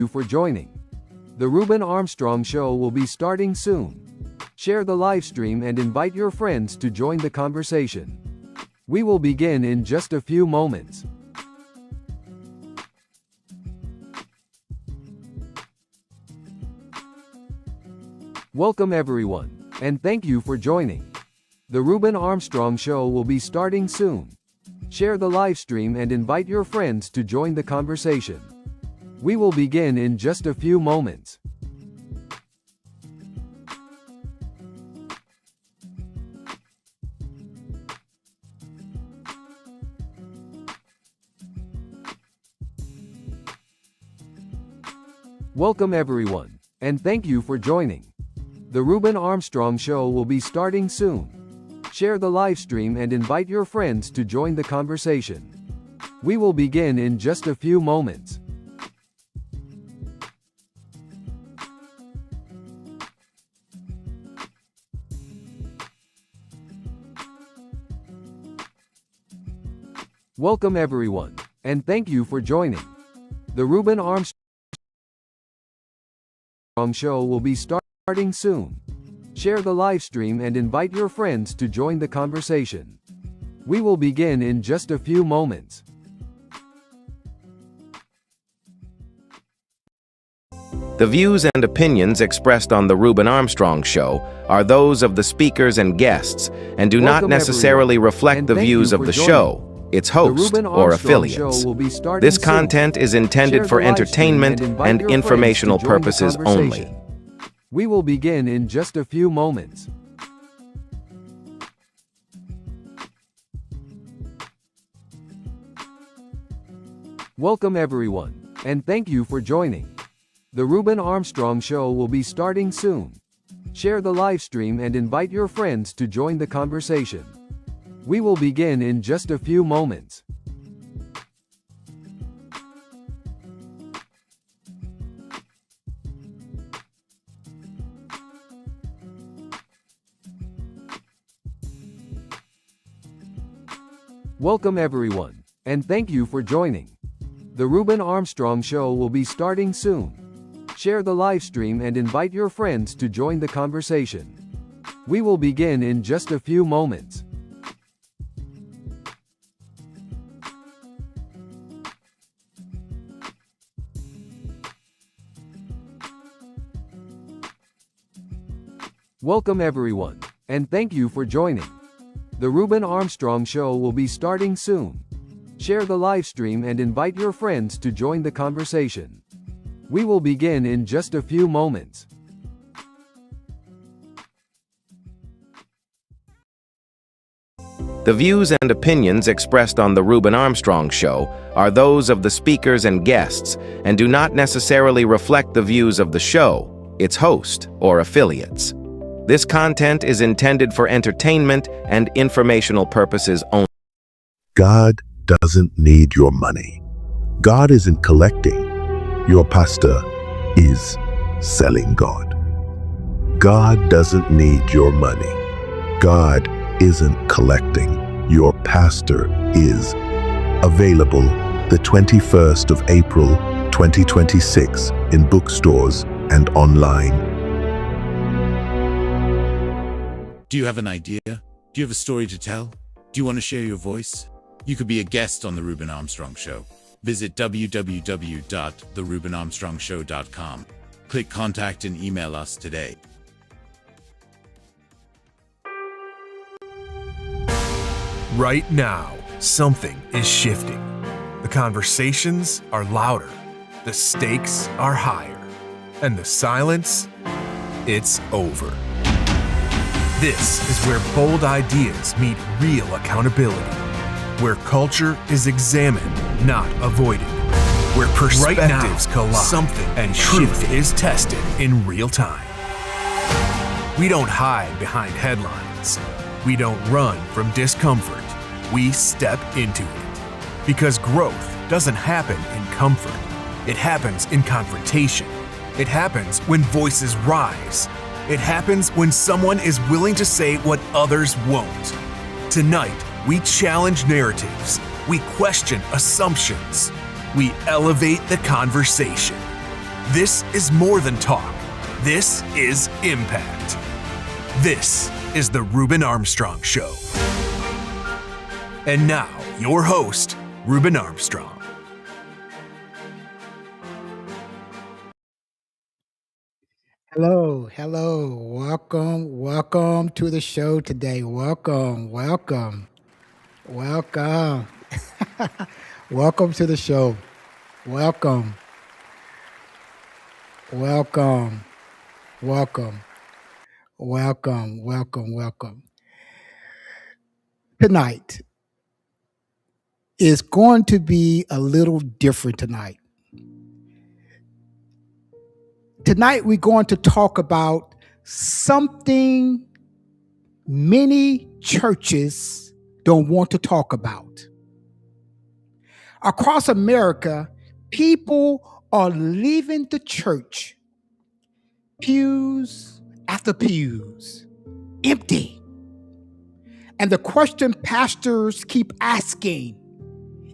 you for joining. The Ruben Armstrong Show will be starting soon. Share the live stream and invite your friends to join the conversation. We will begin in just a few moments. Welcome everyone, and thank you for joining. The Ruben Armstrong Show will be starting soon. Share the live stream and invite your friends to join the conversation. We will begin in just a few moments. Welcome everyone, and thank you for joining. The Ruben Armstrong Show will be starting soon. Share the live stream and invite your friends to join the conversation. We will begin in just a few moments. Welcome everyone, and thank you for joining. The Ruben Armstrong Show will be starting soon. Share the live stream and invite your friends to join the conversation. We will begin in just a few moments. The views and opinions expressed on The Ruben Armstrong Show are those of the speakers and guests and do not necessarily reflect the views of the show, its host, or affiliates. This content is intended for entertainment and informational purposes only. We will begin in just a few moments. Welcome everyone, and thank you for joining. The Ruben Armstrong Show will be starting soon. Share the live stream and invite your friends to join the conversation. We will begin in just a few moments. Welcome everyone, and thank you for joining. The Ruben Armstrong Show will be starting soon. Share the live stream and invite your friends to join the conversation. We will begin in just a few moments. Welcome everyone, and thank you for joining. The Ruben Armstrong Show will be starting soon. Share the live stream and invite your friends to join the conversation. We will begin in just a few moments. The views and opinions expressed on The Ruben Armstrong Show are those of the speakers and guests and do not necessarily reflect the views of the show, its host, or affiliates. This content is intended for entertainment and informational purposes only. God doesn't need your money. God isn't collecting. Your pastor is selling God. God doesn't need your money. God isn't collecting. Your pastor is. Available the 21st of April, 2026 in bookstores and online. Do you have an idea? Do you have a story to tell? Do you want to share your voice? You could be a guest on The Ruben Armstrong Show. Visit www.therubenarmstrongshow.com. Click contact and email us today. Right now, something is shifting. The conversations are louder, the stakes are higher, and the silence, it's over. This is where bold ideas meet real accountability, where culture is examined, not avoided, where perspectives collide, something and truth is tested in real time. We don't hide behind headlines. We don't run from discomfort. We step into it. Because growth doesn't happen in comfort. It happens in confrontation. It happens when voices rise. It happens when someone is willing to say what others won't. Tonight, we challenge narratives. We question assumptions. We elevate the conversation. This is more than talk. This is impact. This is the Reuben Armstrong Show. And now, your host, Reuben Armstrong. Hello. Welcome to the show today. Welcome. Welcome to the show. Welcome. Tonight is going to be a little different tonight. Tonight we're going to talk about something many churches don't want to talk about. Across America, people are leaving the church, pews after pews, empty. And the question pastors keep asking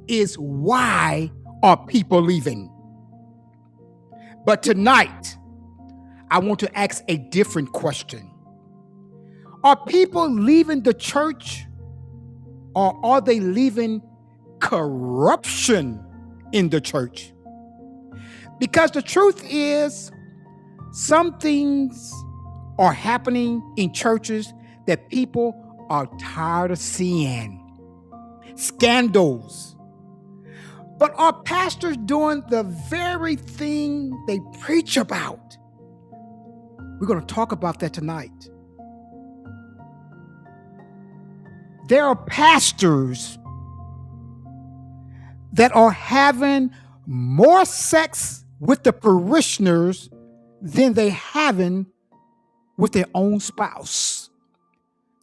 is, why are people leaving? But tonight, I want to ask a different question. Are people leaving the church, or are they leaving corruption in the church? Because the truth is, some things are happening in churches that people are tired of seeing. Scandals. But are pastors doing the very thing they preach about? We're going to talk about that tonight. There are pastors that are having more sex with the parishioners than they having with their own spouse.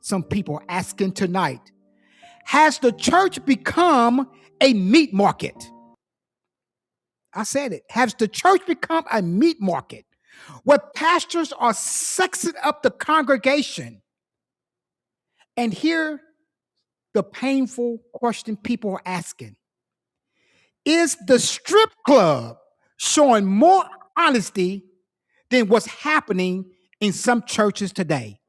Some people are asking tonight, has the church become a meat market? I said it. Has the church become a meat market where pastors are sexing up the congregation? And here, the painful question people are asking. Is the strip club showing more honesty than what's happening in some churches today?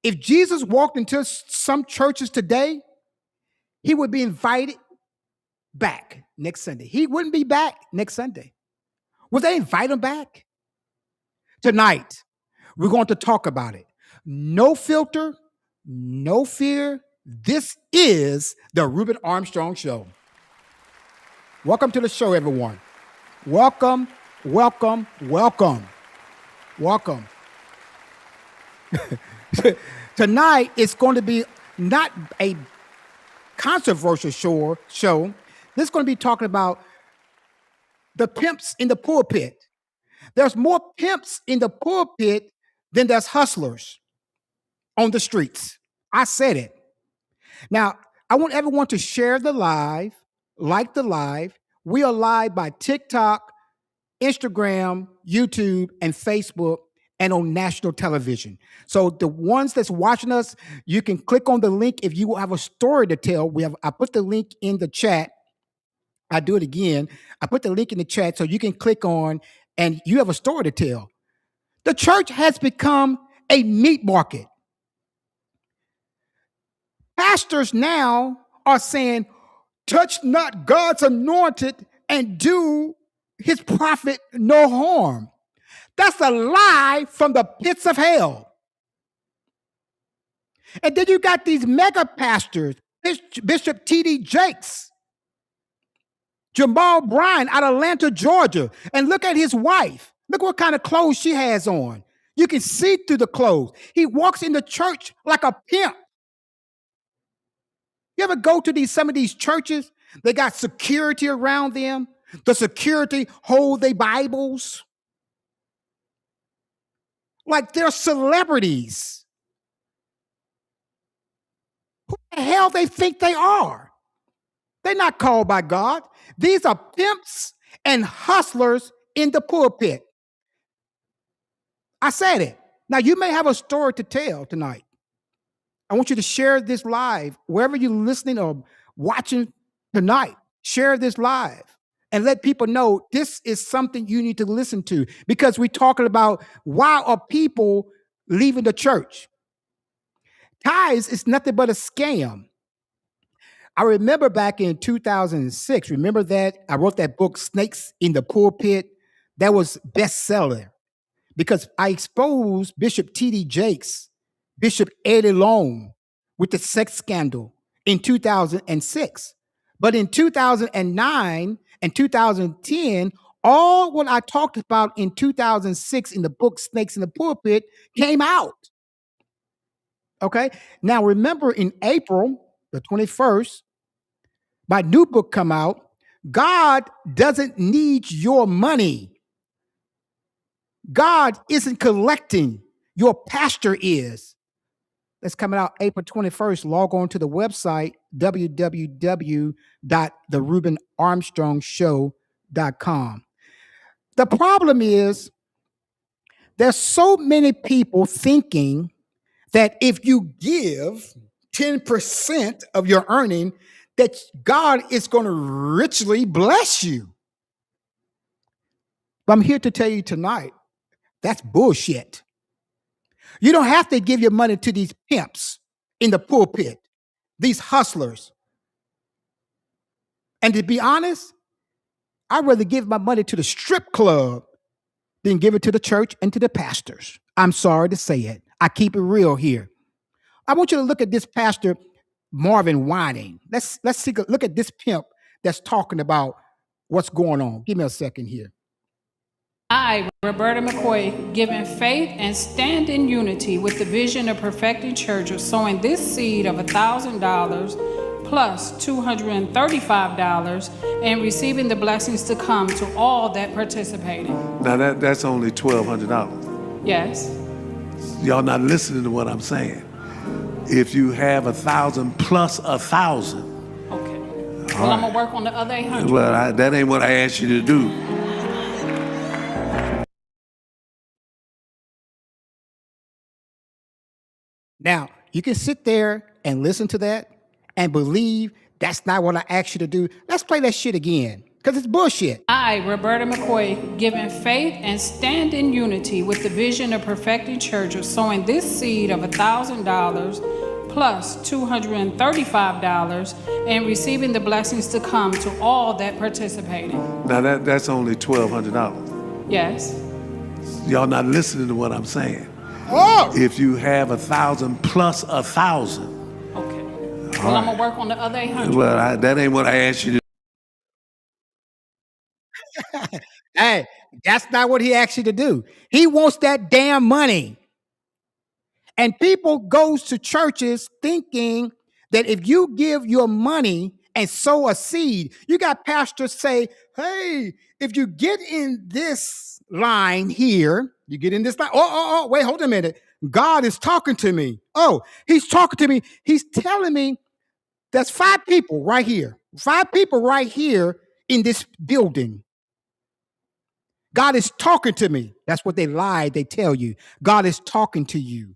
If Jesus walked into some churches today, he would be invited back next Sunday. He wouldn't be back next Sunday. Would they invite him back? Tonight, we're going to talk about it. No filter, no fear. This is the Reuben Armstrong Show. Welcome to the show, everyone. Welcome. Tonight, it's going to be not a controversial show. This is going to be talking about the pimps in the pulpit. There's more pimps in the pulpit than there's hustlers on the streets. I said it. Now, I want everyone to share the live, like the live. We are live by TikTok, Instagram, YouTube, and Facebook, and on national television. So the ones that's watching us, you can click on the link if you have a story to tell. I put the link in the chat. I do it again. I put the link in the chat so you can click on and you have a story to tell. The church has become a meat market. Pastors now are saying, touch not God's anointed and do his prophet no harm. That's a lie from the pits of hell. And then you got these mega pastors, Bishop T.D. Jakes, Jamal Bryan out of Atlanta, Georgia. And look at his wife. Look what kind of clothes she has on. You can see through the clothes. He walks in the church like a pimp. You ever go to some of these churches? They got security around them. The security hold their Bibles. Like they're celebrities. Who the hell they think they are? They're not called by God. These are pimps and hustlers in the pulpit. I said it. Now, you may have a story to tell tonight. I want you to share this live. Wherever you're listening or watching tonight, share this live and let people know this is something you need to listen to, because we're talking about why are people leaving the church. Tithes is nothing but a scam. I remember back in 2006, remember that? I wrote that book, Snakes in the Pulpit. That was bestseller because I exposed Bishop T.D. Jakes, Bishop Eddie Long with the sex scandal in 2006. But in 2009 and 2010, all what I talked about in 2006 in the book Snakes in the Pulpit came out. Okay. Now remember in April the 21st, my new book come out. God doesn't need your money. God isn't collecting. Your pastor is. That's coming out April 21st. Log on to the website, www.thereubenarmstrongshow.com. The problem is there's so many people thinking that if you give 10% of your earning, that God is going to richly bless you. But I'm here to tell you tonight, that's bullshit. You don't have to give your money to these pimps in the pulpit, these hustlers. And to be honest, I'd rather give my money to the strip club than give it to the church and to the pastors. I'm sorry to say it. I keep it real here. I want you to look at this pastor, Marvin Wining. Let's take a look at this pimp that's talking about what's going on. Give me a second here. I, Roberta McCoy, given faith and stand in unity with the vision of perfecting church of sowing this seed of $1,000 plus $235 and receiving the blessings to come to all that participated. Now that's only $1,200. Yes. Y'all not listening to what I'm saying. If you have 1,000 plus 1,000. Okay. Well, I'm gonna work on the other 800. Well, that ain't what I asked you to do. Now, you can sit there and listen to that and believe that's not what I asked you to do. Let's play that shit again, because it's bullshit. I, Roberta McCoy, given faith and stand in unity with the vision of perfecting church of sowing this seed of $1,000 plus $235 and receiving the blessings to come to all that participated. Now that's only $1,200. Yes. Y'all not listening to what I'm saying. Oh! If you have 1,000 plus 1,000. Okay. Well, I'm gonna work on the other 800. Well, that ain't what I asked you to do. Hey, that's not what he asked you to do. He wants that damn money. And people goes to churches thinking that if you give your money and sow a seed, you got pastors say, hey, if you get in this line here, you get in this line. Oh, wait, hold a minute. God is talking to me. Oh, he's talking to me. He's telling me there's 5 people right here. 5 people right here in this building. God is talking to me. That's what they lie. They tell you. God is talking to you.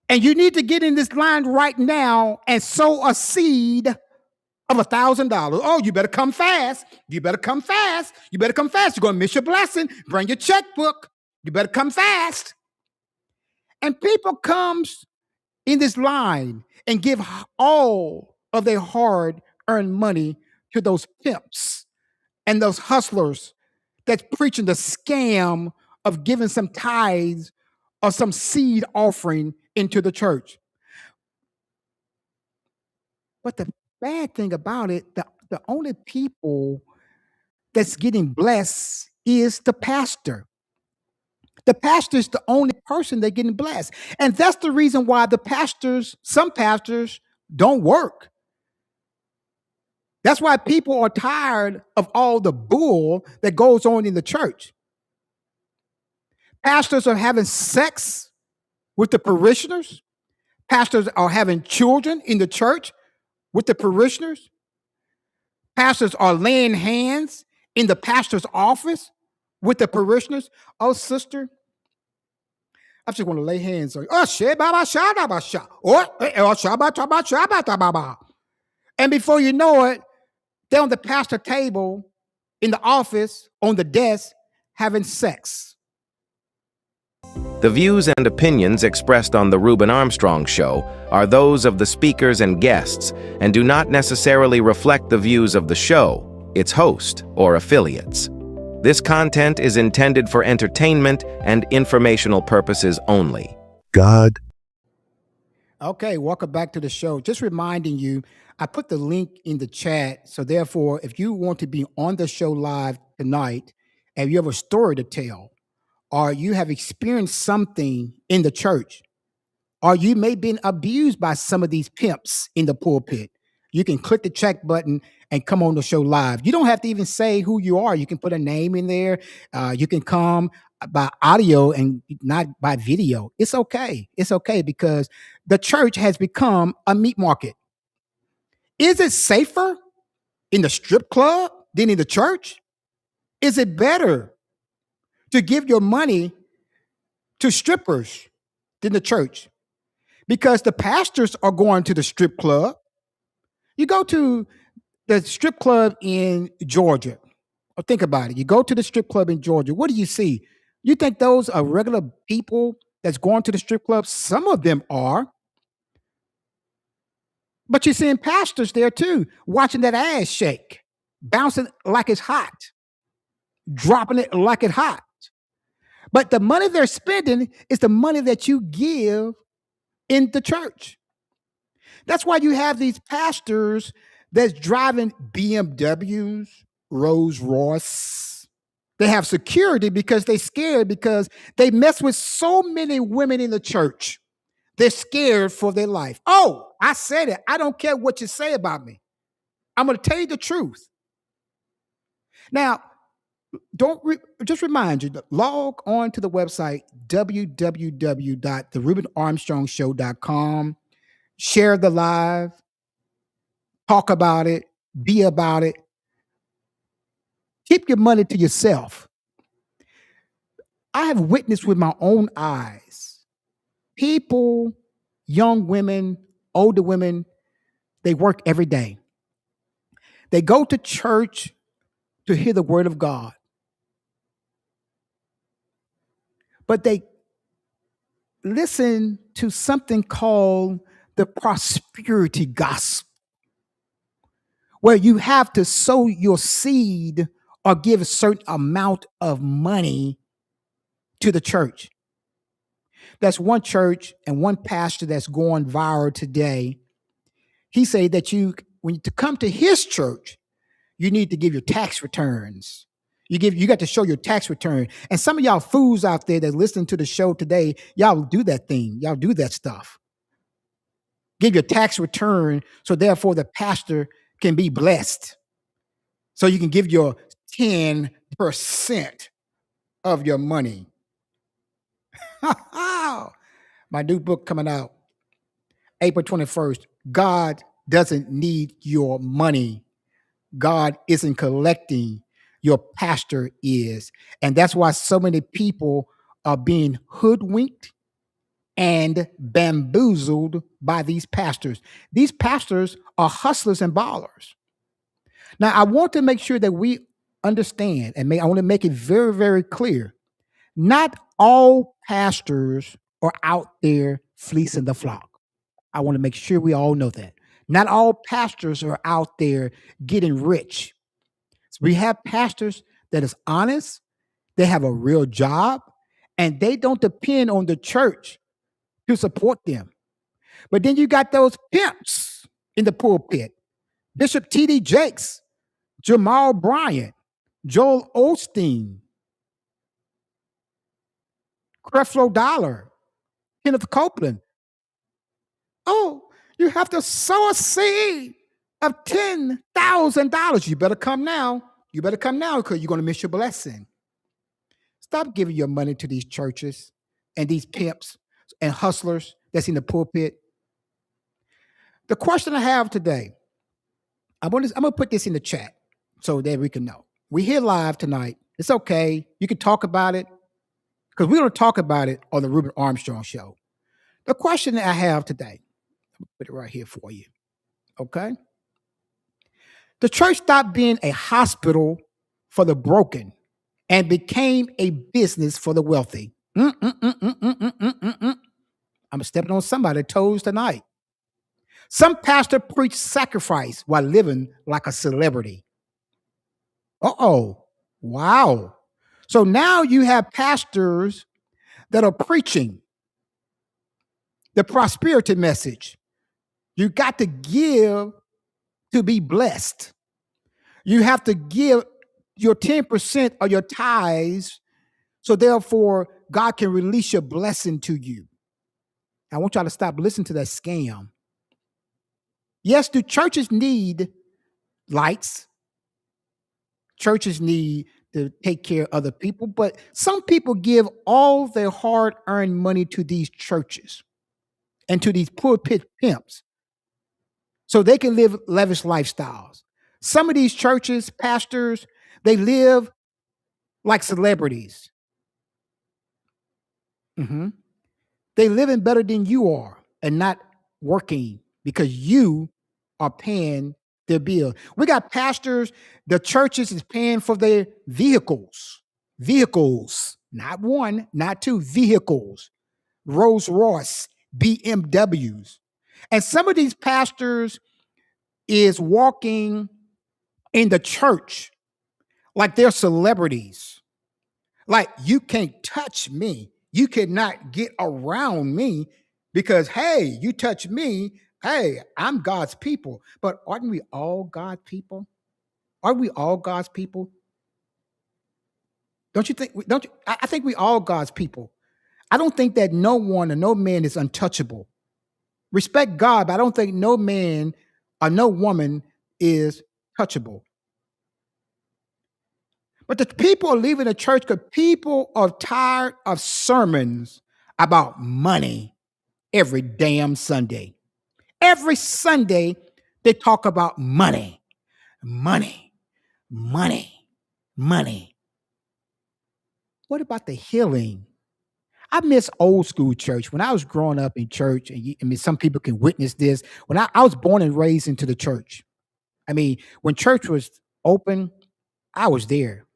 And you need to get in this line right now and sow a seed of $1,000. Oh, you better come fast. You better come fast. You better come fast. You're going to miss your blessing. Bring your checkbook. You better come fast. And people comes in this line and give all of their hard-earned money to those pimps and those hustlers that's preaching the scam of giving some tithes or some seed offering into the church. But the bad thing about it, the only people that's getting blessed is the pastor. The pastor is the only person that's getting blessed. And that's the reason why some pastors don't work. That's why people are tired of all the bull that goes on in the church. Pastors are having sex with the parishioners. Pastors are having children in the church with the parishioners. Pastors are laying hands in the pastor's office with the parishioners. Oh, sister, I just want to lay hands on you. And before you know it, They're on the pastor table, in the office, on the desk, having sex. The views and opinions expressed on The Reuben Armstrong Show are those of the speakers and guests and do not necessarily reflect the views of the show, its host, or affiliates. This content is intended for entertainment and informational purposes only. God. Okay, welcome back to the show. Just reminding you, I put the link in the chat. So therefore, if you want to be on the show live tonight and you have a story to tell, or you have experienced something in the church, or you may have been abused by some of these pimps in the pulpit, you can click the check button and come on the show live. You don't have to even say who you are. You can put a name in there. You can come by audio and not by video. It's okay. It's okay because the church has become a meat market. Is it safer in the strip club than in the church? Is it better to give your money to strippers than the church? Because the pastors are going to the strip club. You go to the strip club in Georgia, or think about it. You go to the strip club in Georgia. What do you see? You think those are regular people that's going to the strip club? Some of them are. But you're seeing pastors there too, watching that ass shake, bouncing like it's hot, dropping it like it's hot. But the money they're spending is the money that you give in the church. That's why you have these pastors that's driving BMWs, Rolls Royce. They have security because they're scared because they mess with so many women in the church. They're scared for their life. Oh, I said it. I don't care what you say about me. I'm going to tell you the truth. Now, just remind you, log on to the website www.thereubenarmstrongshow.com. Share the live, talk about it, be about it. Keep your money to yourself. I have witnessed with my own eyes people, young women, older women, they work every day. They go to church to hear the word of God. But they listen to something called the prosperity gospel, where you have to sow your seed or give a certain amount of money to the church. That's one church and one pastor that's going viral today. He said that when to come to his church, you need to give your tax returns. You got to show your tax return. And some of y'all fools out there that listen to the show today, y'all do that thing. Y'all do that stuff. Give your tax return so therefore the pastor can be blessed. So you can give your 10% of your money. My new book coming out April 21st. God doesn't need your money. God isn't collecting. Your pastor is. And that's why so many people are being hoodwinked and bamboozled by these pastors. These pastors are hustlers and ballers. Now, I want to make sure that we understand, and I want to make it very, very clear. Not all pastors are out there fleecing the flock. I want to make sure we all know that. Not all pastors are out there getting rich. So we have pastors that is honest, they have a real job, and they don't depend on the church to support them. But then you got those pimps in the pulpit. Bishop T.D. Jakes, Jamal Bryant, Joel Osteen, Creflo Dollar, Kenneth Copeland. Oh, you have to sow a seed of $10,000. You better come now. You better come now because you're going to miss your blessing. Stop giving your money to these churches and these pimps and hustlers that's in the pulpit. The question I have today, I'm going to put this in the chat so that we can know. We're here live tonight. It's okay. You can talk about it because we're going to talk about it on the Reuben Armstrong Show. The question that I have today, I'll put it right here for you. Okay? The church stopped being a hospital for the broken and became a business for the wealthy. I'm stepping on somebody's toes tonight. Some pastor preach sacrifice while living like a celebrity. Uh-oh. Wow. So now you have pastors that are preaching the prosperity message. You got to give to be blessed. You have to give your 10% of your tithes, so therefore God can release your blessing to you. I want y'all to stop listening to that scam. Yes, do churches need lights? Churches need to take care of other people, but some people give all their hard-earned money to these churches and to these pulpit pimps so they can live lavish lifestyles. Some of these churches, pastors, they live like celebrities. Mhm. They living better than you are and not working because you are paying their bill. We got pastors, the churches is paying for their vehicles. Vehicles, not one, not two, vehicles. Rolls Royce, BMWs. And some of these pastors is walking in the church like they're celebrities. Like, you can't touch me. You cannot get around me because, hey, you touch me. Hey, I'm God's people. But aren't we all God's people? Aren't we all God's people? Don't you think? Don't you? I think we all God's people. I don't think that no one or no man is untouchable. Respect God, but I don't think no man or no woman is touchable. But the people are leaving the church because people are tired of sermons about money every damn Sunday. Every Sunday, they talk about money, money, money, money. What about the healing? I miss old school church. When I was growing up in church, and I mean, some people can witness this. When I was born and raised into the church, I mean, when church was open, I was there.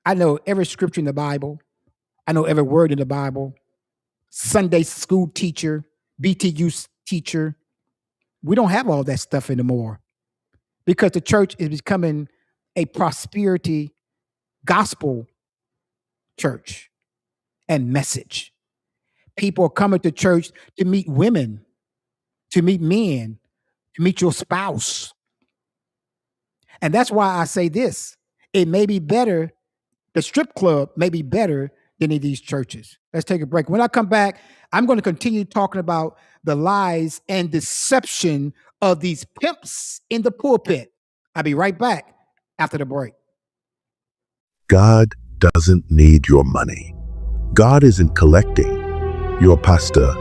I know every scripture in the Bible. I know every word in the Bible. Sunday school teacher, BTU teacher. We don't have all that stuff anymore because the church is becoming a prosperity gospel church and message. People are coming to church to meet women, to meet men, to meet your spouse. And that's why I say this. It may be better, the strip club may be better than in these churches. Let's take a break. When I come back, I'm going to continue talking about the lies and deception of these pimps in the pulpit. I'll be right back after the break. God doesn't need your money. God isn't collecting. Your pastor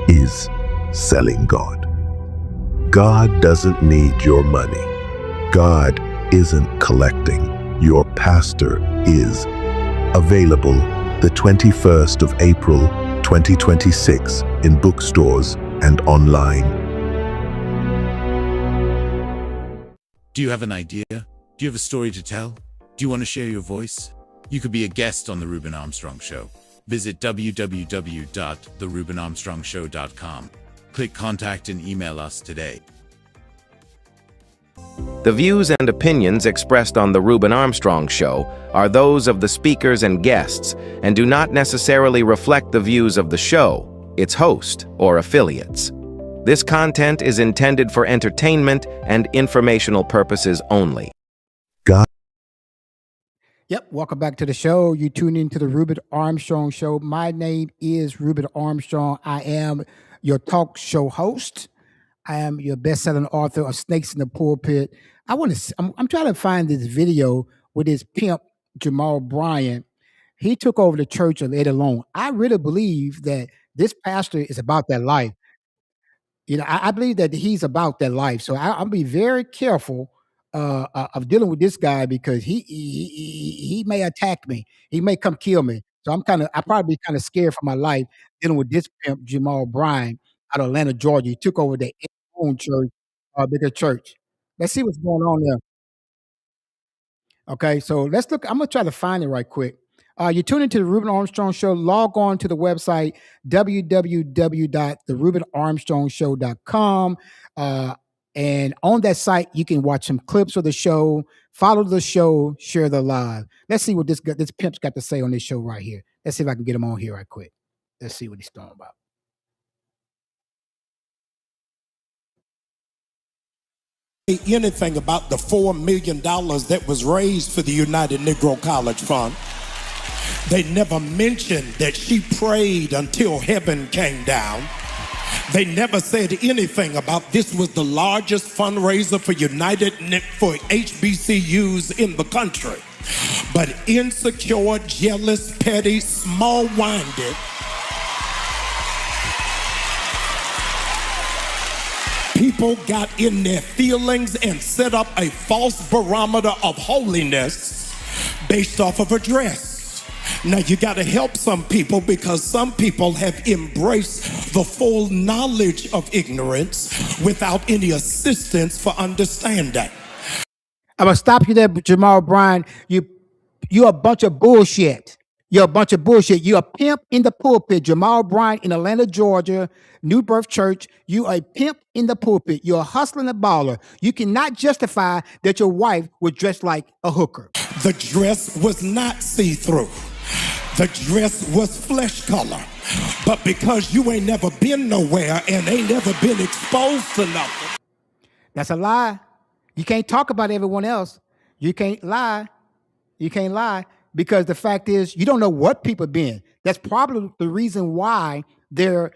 is selling God. God doesn't need your money. God isn't collecting. Your pastor is. Available the 21st of April, 2026 in bookstores and online. Do you have an idea? Do you have a story to tell? Do you want to share your voice? You could be a guest on The Ruben Armstrong Show. Visit www.therubenarmstrongshow.com. Click contact and email us today. The views and opinions expressed on The Ruben Armstrong Show are those of the speakers and guests and do not necessarily reflect the views of the show, its host, or affiliates. This content is intended for entertainment and informational purposes only. God. Yep, welcome back to the show. You tune into the Ruben Armstrong Show. My name is Ruben Armstrong. I am your show host. I am your best-selling author of Snakes in the Pulpit. I'm trying to find this video with this pimp, Jamal Bryant. He took over the church and laid alone. I really believe that this pastor is about that life. You know, I believe that he's about that life. So I'll be very careful of dealing with this guy because he may attack me. He may come kill me. So I probably kind of scared for my life dealing with this pimp, Jamal Bryant, out of Atlanta, Georgia. He took over the own church, bigger church. Let's see what's going on there. Okay, so let's look. I'm gonna try to find it right quick. You're tuning to the Ruben Armstrong Show. Log on to the website www.therubenarmstrongshow.com. And on that site, you can watch some clips of the show, follow the show, share the live. Let's see what this pimp's got to say on this show right here. Let's see if I can get him on here right quick. Let's see what he's talking about. Anything about the $4 million that was raised for the United Negro College Fund. They never mentioned that she prayed until heaven came down. They never said anything about this was the largest fundraiser for for HBCUs in the country. But insecure, jealous, petty, small-minded people got in their feelings and set up a false barometer of holiness based off of a dress. Now you got to help some people because some people have embraced the full knowledge of ignorance without any assistance for understanding. I'm gonna stop you there, Jamal Bryan. You're a bunch of bullshit. You're a bunch of bullshit. You're a pimp in the pulpit. Jamal Bryan in Atlanta, Georgia, New Birth Church. You a pimp in the pulpit. You're a hustler and a baller. You cannot justify that your wife was dressed like a hooker. The dress was not see-through. The dress was flesh color. But because you ain't never been nowhere and ain't never been exposed to nothing. That's a lie. You can't talk about everyone else. You can't lie. You can't lie because the fact is you don't know what people been. That's probably the reason why they're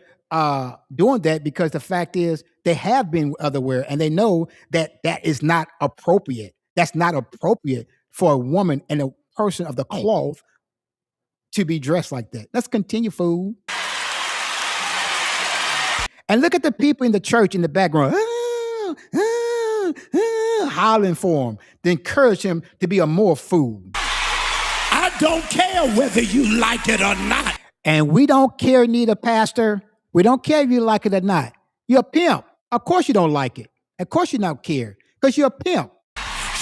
doing that, because the fact is they have been otherwhere and they know that that is not appropriate. That's not appropriate for a woman and a person of the cloth to be dressed like that. Let's continue, fool. And look at the people in the church in the background. Howling for him to encourage him to be a more fool. I don't care whether you like it or not. And we don't care, neither, Pastor. We don't care if you like it or not. You're a pimp. Of course you don't like it. Of course you don't care because you're a pimp.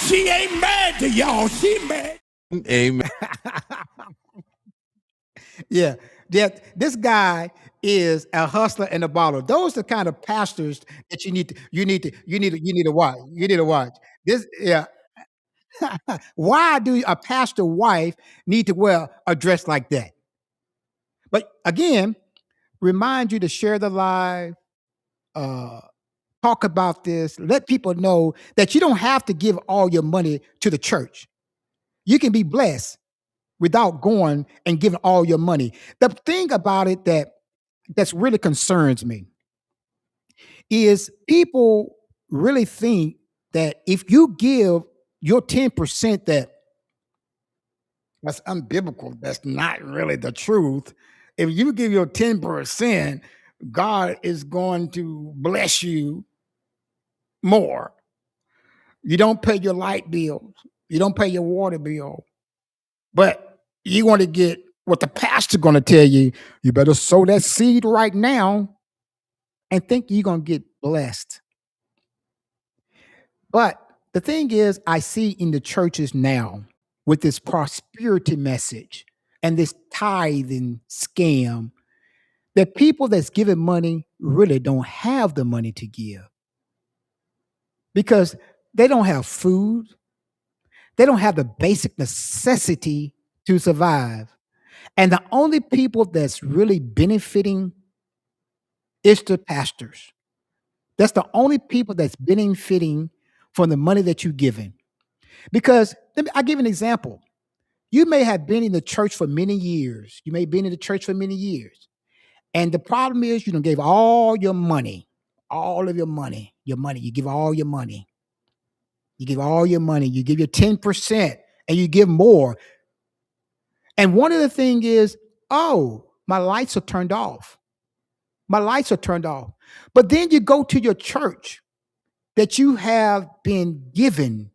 She ain't mad to y'all. She mad. Amen. Yeah. This guy is a hustler and a baller. Those are the kind of pastors that you need to watch. You need to watch. This, yeah. Why do a pastor wife need to wear a dress like that? But again, remind you to share the live, talk about this, let people know that you don't have to give all your money to the church. You can be blessed without going and giving all your money. The thing about it that's really concerns me is people really think that if you give your 10%, that's unbiblical. That's not really the truth. If you give your 10%, God is going to bless you more. You don't pay your light bill. You don't pay your water bill. But you want to get what the pastor going to tell you. You better sow that seed right now and think you're going to get blessed. But the thing is, I see in the churches now with this prosperity message and this tithing scam that people that's giving money really don't have the money to give because they don't have food. They don't have the basic necessity to survive. And the only people that's really benefiting is the pastors. That's the only people that's benefiting from the money that you're giving. Because I'll give you an example. You may have been in the church for many years. You may have been in the church for many years. And the problem is you don't give all your money, all of your money, you give all your money. You give all your money. You give your 10% and you give more. And one of the things is, oh, my lights are turned off. My lights are turned off. But then you go to your church that you have been given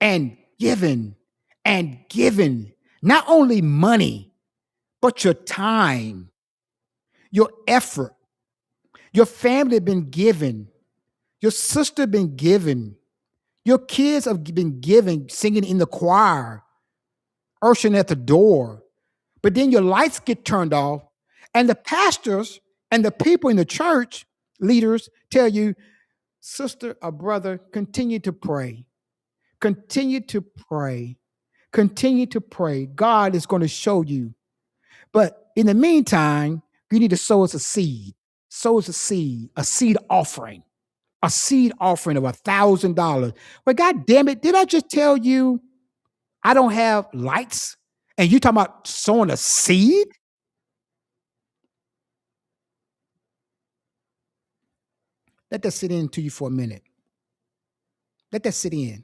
and given and given, not only money, but your time, your effort. Your family been given. Your sister been given. Your kids have been giving, singing in the choir, ushering at the door. But then your lights get turned off, and the pastors and the people in the church, leaders, tell you, sister or brother, continue to pray. Continue to pray. Continue to pray. God is going to show you. But in the meantime, you need to sow us a seed. Sow us a seed offering, a seed offering of $1,000. But God damn it, did I just tell you I don't have lights? And you talking about sowing a seed? Let that sit into you for a minute. Let that sit in.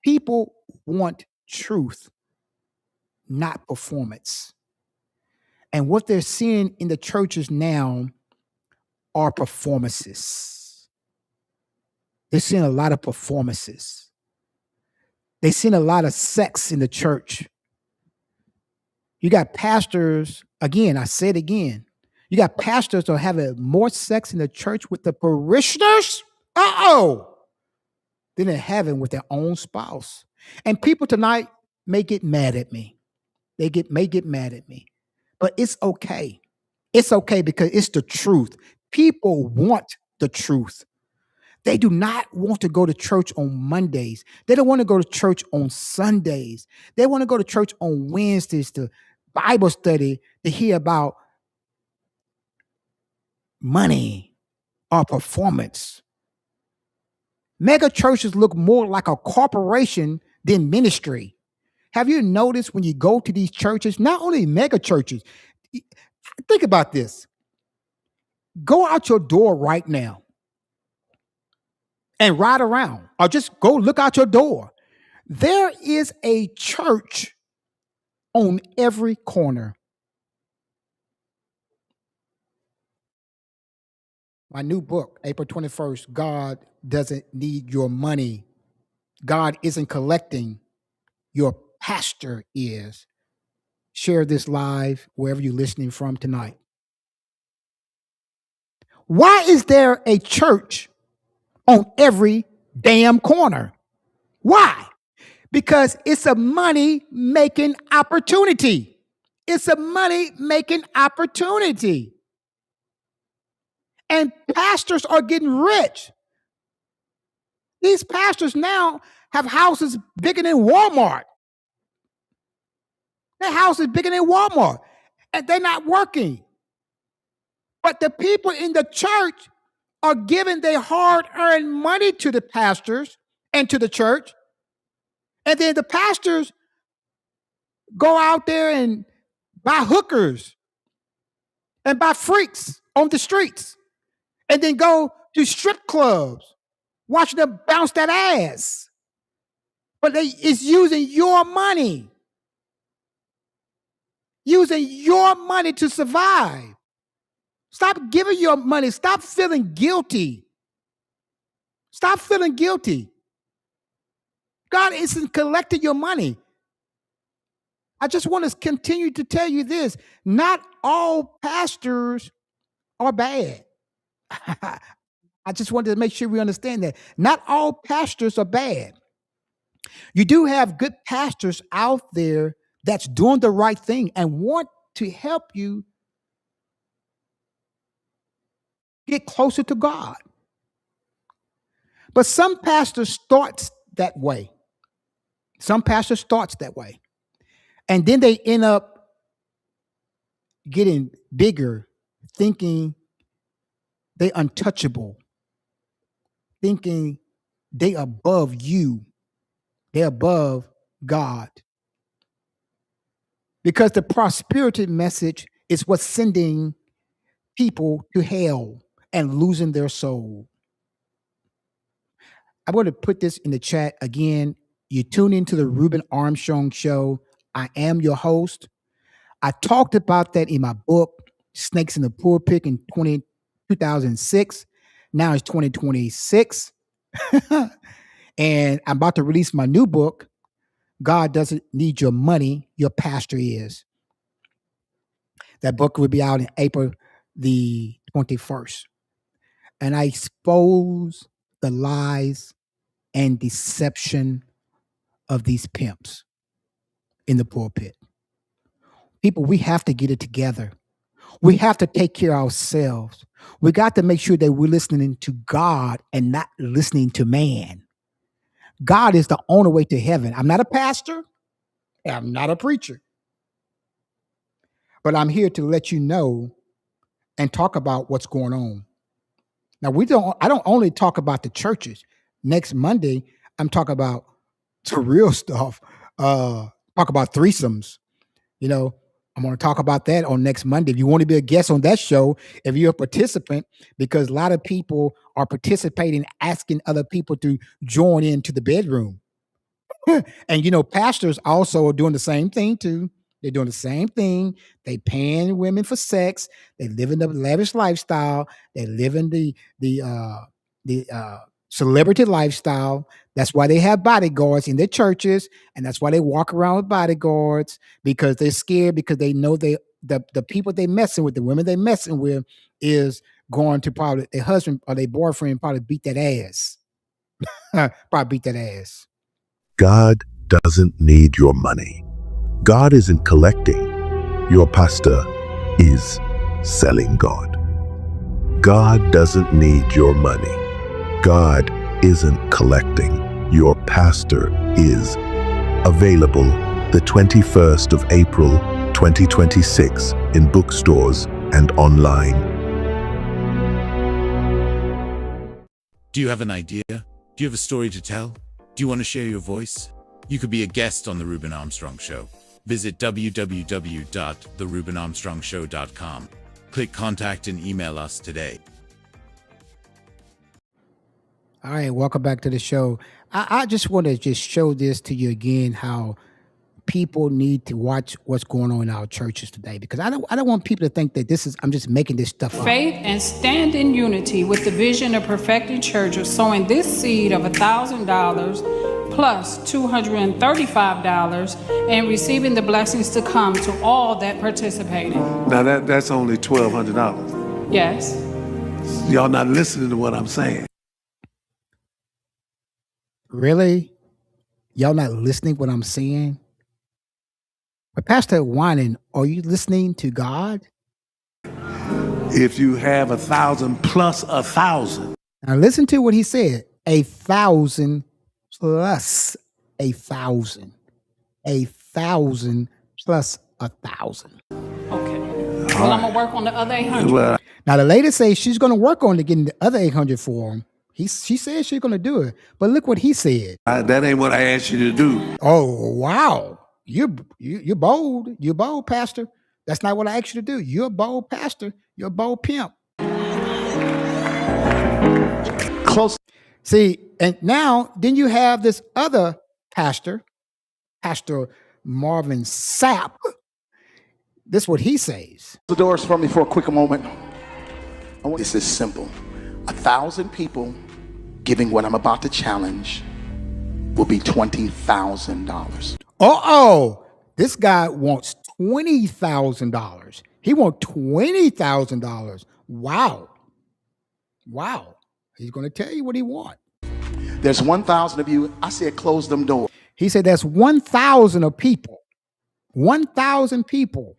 People want truth, not performance. And what they're seeing in the churches now are performances. They're seeing a lot of performances. They're seeing a lot of sex in the church. You got pastors, again, I said again, you got pastors that are having more sex in the church with the parishioners, than they're having with their own spouse. And people tonight may get mad at me. May get mad at me. But it's okay. It's okay because it's the truth. People want the truth. They do not want to go to church on Mondays. They don't want to go to church on Sundays. They want to go to church on Wednesdays to Bible study to hear about money or performance. Mega churches look more like a corporation than ministry. Have you noticed when you go to these churches, not only mega churches, think about this. Go out your door right now and ride around, or just go look out your door. There is a church on every corner. My new book, April 21st, God doesn't need your money. God isn't collecting. Your pastor is. Share this live wherever you're listening from tonight. Why is there a church on every damn corner? Why? Because it's a money making opportunity. It's a money making opportunity. And pastors are getting rich. These pastors now have houses bigger than Walmart. Their house is bigger than Walmart. And they're not working. But the people in the church are giving their hard-earned money to the pastors and to the church. And then the pastors go out there and buy hookers and buy freaks on the streets. And then go to strip clubs, watching them bounce that ass. But it's using your money. Using your money to survive. Stop giving your money. Stop feeling guilty. Stop feeling guilty. God isn't collecting your money. I just want to continue to tell you this. Not all pastors are bad. I just wanted to make sure we understand that. Not all pastors are bad. You do have good pastors out there that's doing the right thing and want to help you get closer to God. But some pastors starts that way. Some pastors starts that way. And then they end up getting bigger, thinking they untouchable, thinking they above you. They're above God. Because the prosperity message is what's sending people to hell and losing their soul. I'm going to put this in the chat again. You tune into the Reuben Armstrong Show. I am your host. I talked about that in my book, Snakes in the Pulpit, in 2006. Now it's 2026. And I'm about to release my new book, God Doesn't Need Your Money, Your Pastor Is. That book will be out in April the 21st. And I expose the lies and deception of these pimps in the pulpit. People, we have to get it together. We have to take care of ourselves. We got to make sure that we're listening to God and not listening to man. God is the only way to heaven. I'm not a pastor. I'm not a preacher. But I'm here to let you know and talk about what's going on. Now, I don't only talk about the churches. Next Monday, I'm talking about the real stuff. Talk about threesomes. I'm going to talk about that on next Monday. If you want to be a guest on that show, if you're a participant, because a lot of people are participating, asking other people to join into the bedroom. And pastors also are doing the same thing too. They're doing the same thing. They paying women for sex. They live in the lavish lifestyle. They live in the celebrity lifestyle. That's why they have bodyguards in their churches, and that's why they walk around with bodyguards, because they're scared, because they know the people they messing with, the women they messing with, is going to probably their husband or their boyfriend probably beat that ass. Probably beat that ass. God doesn't need your money. God isn't collecting. Your pastor is selling God. God doesn't need your money. God isn't collecting. Your pastor is. Available the 21st of April, 2026 in bookstores and online. Do you have an idea? Do you have a story to tell? Do you want to share your voice? You could be a guest on The Ruben Armstrong Show. Visit www.therubenarmstrongshow.com. Click contact and email us today. All right, welcome back to the show. I just want to just show this to you again, how people need to watch what's going on in our churches today, because I don't want people to think that I'm just making this stuff up. Faith and stand in unity with the vision of perfecting church of sowing this seed of $1,000 plus $235 and receiving the blessings to come to all that participated. Now that's only $1,200. Yes. Y'all not listening to what I'm saying. Really? Y'all not listening to what I'm saying? But Pastor Whining, are you listening to God? If you have 1,000 plus 1,000. Now listen to what he said. 1,000 plus 1,000. 1,000 plus 1,000. Okay. Well, I'm going to work on the other 800. Well, now the lady says she's going to work on getting the other 800 for him. She said she's going to do it. But look what he said. that ain't what I asked you to do. Oh, wow. You're bold. You're bold, Pastor. That's not what I asked you to do. You're a bold pastor. You're a bold pimp. Close. See, and now then you have this other pastor, Pastor Marvin Sapp. This is what he says. The doors for me for a quick moment. This is simple. 1,000 people giving what I'm about to challenge will be $20,000. Oh, this guy wants $20,000. He wants $20,000. Wow. He's going to tell you what he wants. There's 1,000 of you. I said close them doors. He said that's 1,000 of people. 1,000 people.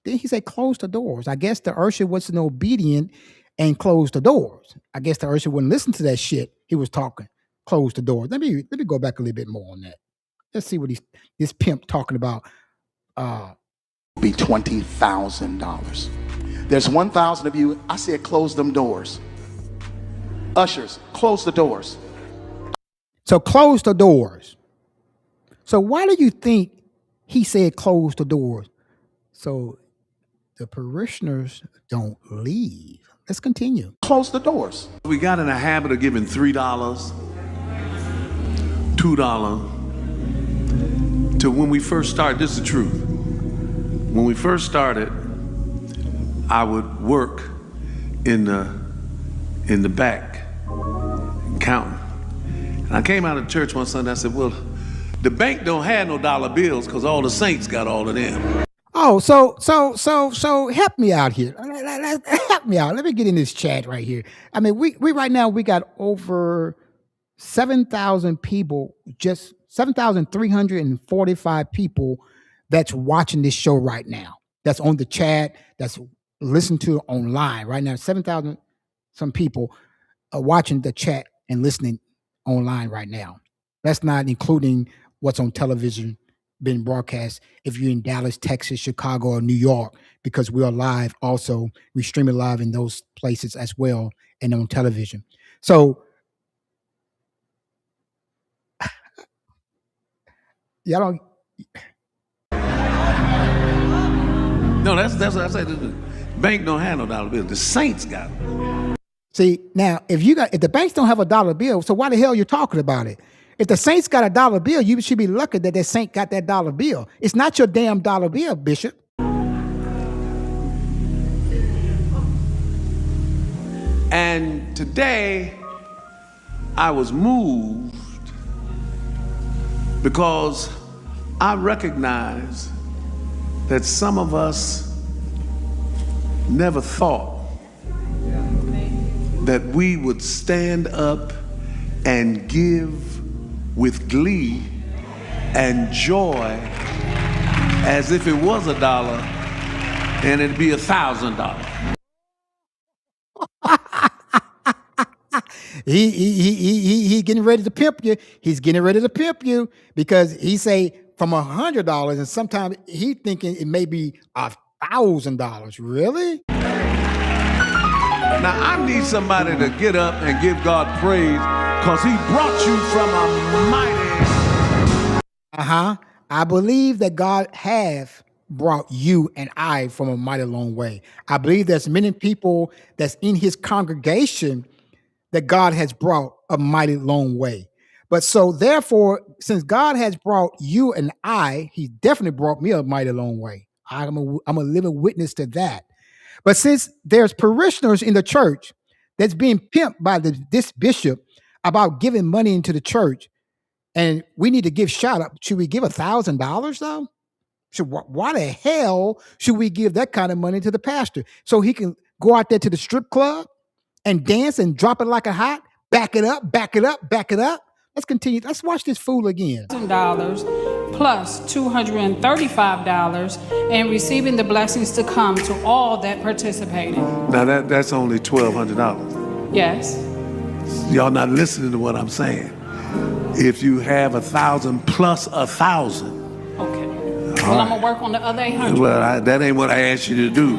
Then he said close the doors. I guess the usher wasn't obedient and closed the doors. I guess the usher wouldn't listen to that shit he was talking. Close the doors. Let me go back a little bit more on that. Let's see what this pimp talking about. Be $20,000. There's 1,000 of you. I said close them doors. Ushers, close the doors. So close the doors. So why do you think he said close the doors? So the parishioners don't leave. Let's continue. Close the doors. We got in a habit of giving $3, $2 to when we first started. This is the truth. When we first started, I would work in the back counting. And I came out of church one Sunday. I said, well, the bank don't have no dollar bills because all the saints got all of them. Oh, so help me out here. Help me out. Let me get in this chat right here. I mean, we right now we got over 7,000 people, just 7,345 people that's watching this show right now. That's on the chat, that's listening to it online right now. 7,000 some people are watching the chat and listening online right now. That's not including what's on television being broadcast if you're in Dallas, Texas, Chicago, or New York, because we are live also. We stream it live in those places as well and on television. So y'all don't. No, that's what I said. The bank don't have no dollar bill. The saints got it. See, now if the banks don't have a dollar bill, so why the hell you talking about it? If the saints got a dollar bill, you should be lucky that that saint got that dollar bill. It's not your damn dollar bill, Bishop. And today, I was moved because I recognize that some of us never thought that we would stand up and give with glee and joy as if it was $1 and it'd be $1,000. He getting ready to pimp you. He's getting ready to pimp you because he say from $100, and sometimes he thinking it may be $1,000. Really? Now I need somebody to get up and give God praise because he brought you from a mighty. I believe that God have brought you and I from a mighty long way. I believe there's many people that's in his congregation that God has brought a mighty long way. But so therefore, since God has brought you and I, he definitely brought me a mighty long way. I'm a living witness to that. But since there's parishioners in the church that's being pimped by this bishop about giving money into the church, and we need to give shout out, should we give $1,000 though? Why the hell should we give that kind of money to the pastor so he can go out there to the strip club and dance and drop it like a hot? Back it up, back it up, back it up. Let's continue. Let's watch this fool again. $1,000 plus $235 and receiving the blessings to come to all that participated. Now that's only $1,200. Yes. Y'all not listening to what I'm saying. If you have 1,000 plus 1,000. Okay. Well, I'm gonna work on the other 800. Well, that ain't what I asked you to do.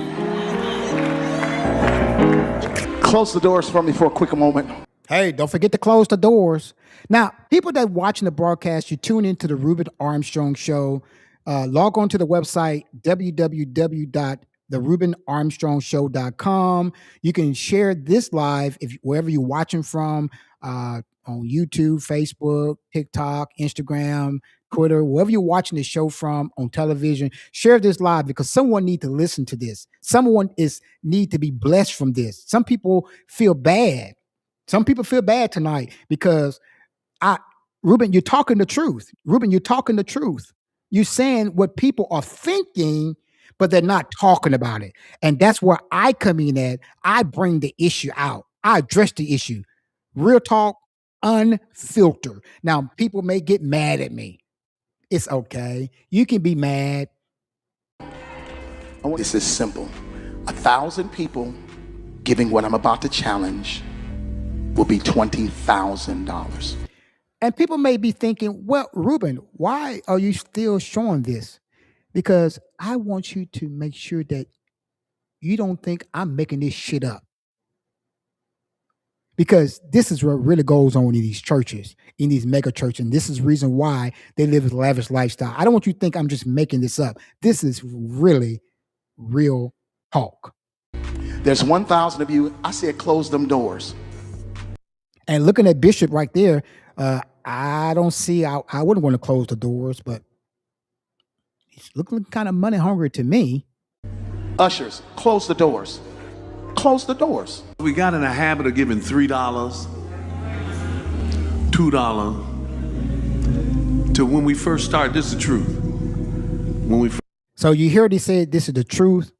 Close the doors for me for a quick moment. Hey, don't forget to close the doors. Now, people that watching the broadcast, you tune into the Ruben Armstrong Show. Log on to the website, www.therubenarmstrongshow.com. You can share this live wherever you're watching from, on YouTube, Facebook, TikTok, Instagram, Twitter, wherever you're watching the show from on television. Share this live because someone need to listen to this. Someone need to be blessed from this. Some people feel bad. Some people feel bad tonight because Ruben, you're talking the truth. Ruben, you're talking the truth. You're saying what people are thinking, but they're not talking about it. And that's where I come in at. I bring the issue out. I address the issue. Real talk, unfiltered. Now, people may get mad at me. It's okay. You can be mad. This is simple. 1,000 people giving what I'm about to challenge will be $20,000. And people may be thinking, well, Ruben, why are you still showing this? Because I want you to make sure that you don't think I'm making this shit up. Because this is what really goes on in these churches, in these mega churches. And this is the reason why they live a lavish lifestyle. I don't want you to think I'm just making this up. This is really real talk. There's 1,000 of you. I said close them doors. And looking at Bishop right there, I don't see, I wouldn't want to close the doors, but he's looking kind of money hungry to me. Ushers, close the doors. Close the doors. We got in a habit of giving $3, $2 to when we first started. This is the truth. So you heard he said this is the truth.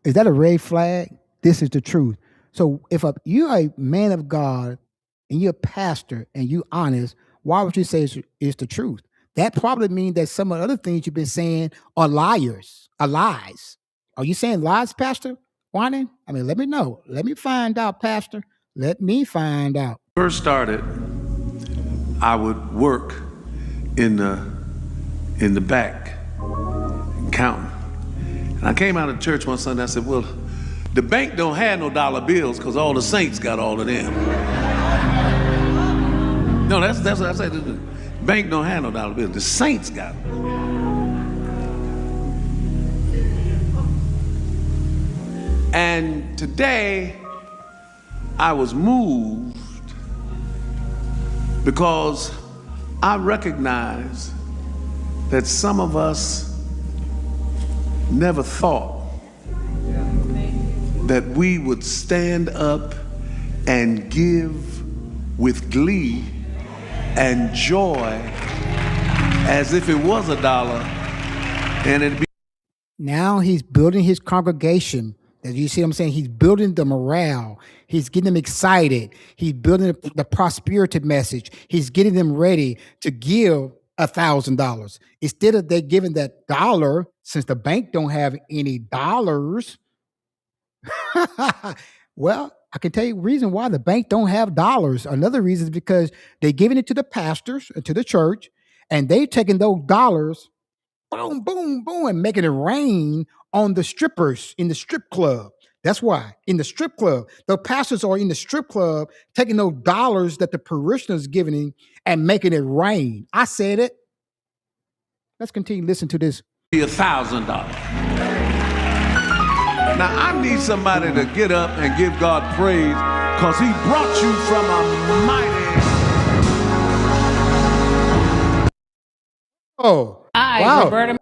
Is that a red flag? This is the truth. So if you're a man of God and you're a pastor and you honest, why would you say it's the truth? That probably means that some of the other things you've been saying are liars, are lies. Are you saying lies, Pastor Juanin? I mean, let me know. Let me find out, Pastor. Let me find out. First started, I would work in the back counting. And I came out of church one Sunday. I said, "Well, the bank don't have no dollar bills because all the saints got all of them." No, that's what I said. The bank don't have no dollar bills. The saints got them. And today, I was moved because I recognize that some of us never thought that we would stand up and give with glee and joy as if it was a dollar and it'd be. Now he's building his congregation. As you see what I'm saying? He's building the morale. He's getting them excited. He's building the prosperity message. He's getting them ready to give $1,000. Instead of they giving that dollar, since the bank don't have any dollars. Well, I can tell you reason why the bank don't have dollars. Another reason is because they're giving it to the pastors, to the church, and they taking those dollars, boom, boom, boom, and making it rain on the strippers in the strip club. That's why in the strip club, the pastors are in the strip club taking those dollars that the parishioners giving him and making it rain. I said it. Let's continue to listen to this. $1,000. Now I need somebody to get up and give God praise because he brought you from a mighty. Oh, Wow. Roberta.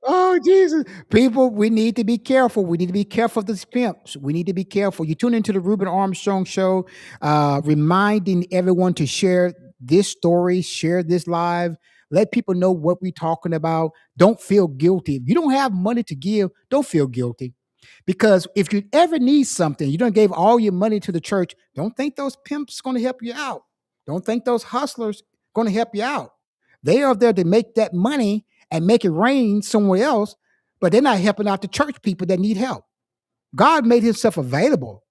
Oh, Jesus. People, we need to be careful. We need to be careful of these pimps. We need to be careful. You tune into the Reuben Armstrong Show, reminding everyone to share this story, share this live. Let people know what we're talking about. Don't feel guilty. If you don't have money to give, don't feel guilty. Because if you ever need something, you don't gave all your money to the church, don't think those pimps going to help you out. Don't think those hustlers going to help you out. They are there to make that money and make it rain somewhere else, but they're not helping out the church people that need help. God made himself available.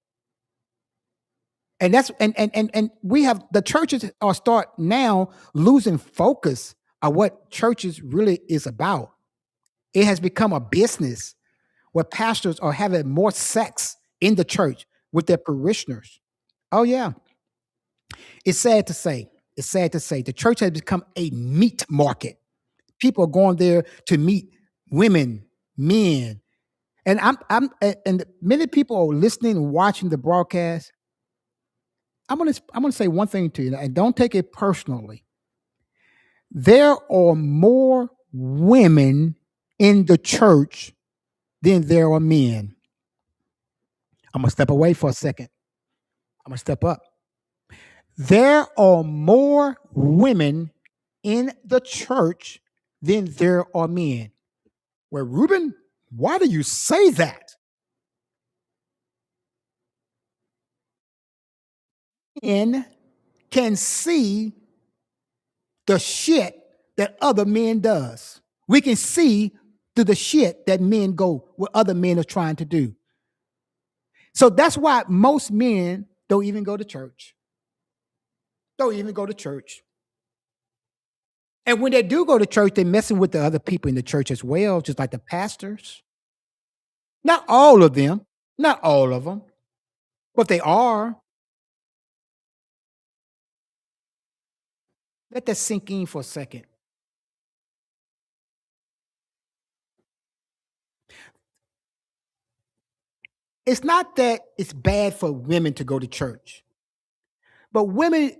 And that's and we have the churches are start now losing focus on what churches really is about. It has become a business where pastors are having more sex in the church with their parishioners. Oh yeah. It's sad to say. It's sad to say the church has become a meat market. People are going there to meet women, men, and and many people are listening and watching the broadcast. I'm gonna say one thing to you, and don't take it personally. There are more women in the church than there are men. I'm gonna step away for a second. I'm gonna step up. There are more women in the church than there are men. Well, Reuben, why do you say that? Men can see the shit that other men does. We can see through the shit that men go, what other men are trying to do. So that's why most men don't even go to church. Don't even go to church. And when they do go to church, they're messing with the other people in the church as well, just like the pastors. Not all of them, not all of them, but they are. Let that sink in for a second. It's not that it's bad for women to go to church, but women,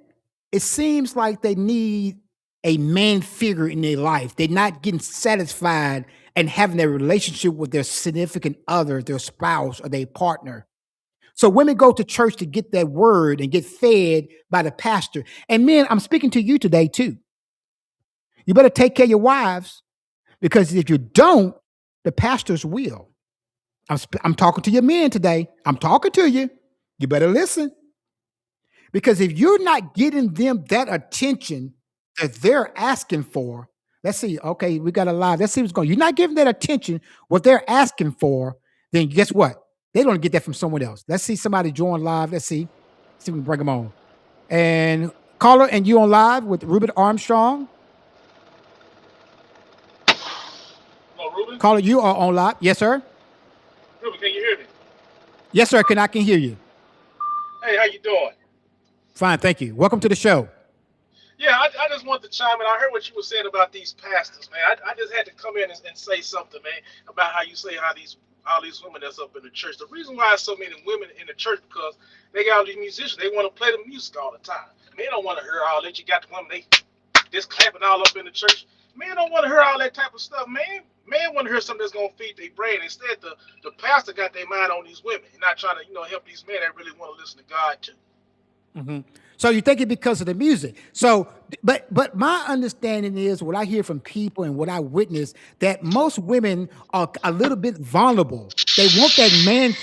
it seems like they need a man figure in their life. They're not getting satisfied and having a relationship with their significant other, their spouse, or their partner. So women go to church to get that word and get fed by the pastor. And men, I'm speaking to you today too. You better take care of your wives because if you don't, the pastors will. I'm talking to your men today. I'm talking to you. You better listen. Because if you're not getting them that attention that they're asking for, let's see, okay, we got a live. Let's see what's going on. You're not giving that attention, what they're asking for, then guess what? They don't get that from someone else. Let's see somebody join live. Let's see. See if we can bring them on. And caller, and you on live with Ruben Armstrong. Hello, Ruben. Caller, you are on live. Yes, sir. Ruben, can you hear me? Yes, sir. I can hear you. Hey, how you doing? Fine, thank you. Welcome to the show. Yeah, I just wanted to chime in. I heard what you were saying about these pastors, man. I just had to come in and say something, man, about how you say how all these women that's up in the church. The reason why so many women in the church because they got all these musicians. They want to play the music all the time. They don't want to hear all that. You got the women, they just clapping all up in the church. Man don't want to hear all that type of stuff, man. Man want to hear something that's going to feed their brain. Instead, the pastor got their mind on these women and not trying to, help these men that really want to listen to God, too. Mm-hmm. So you think it because of the music. So, but my understanding is what I hear from people and what I witness that most women are a little bit vulnerable. They want that man.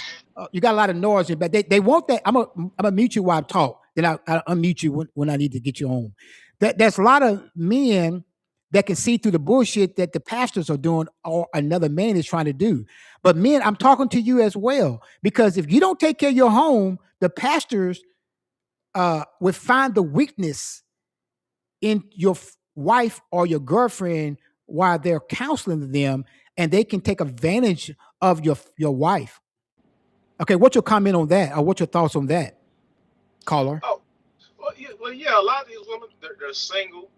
You got a lot of noise, but they want that. I'm gonna mute you while I talk. Then I'll unmute you when I need to get you home. There's a lot of men that can see through the bullshit that the pastors are doing or another man is trying to do. But men, I'm talking to you as well because if you don't take care of your home, the pastors would find the weakness in your wife or your girlfriend while they're counseling them, and they can take advantage of your wife. Okay, what's your comment on that, or what's your thoughts on that, caller? Oh, well, yeah. A lot of these women, they're single.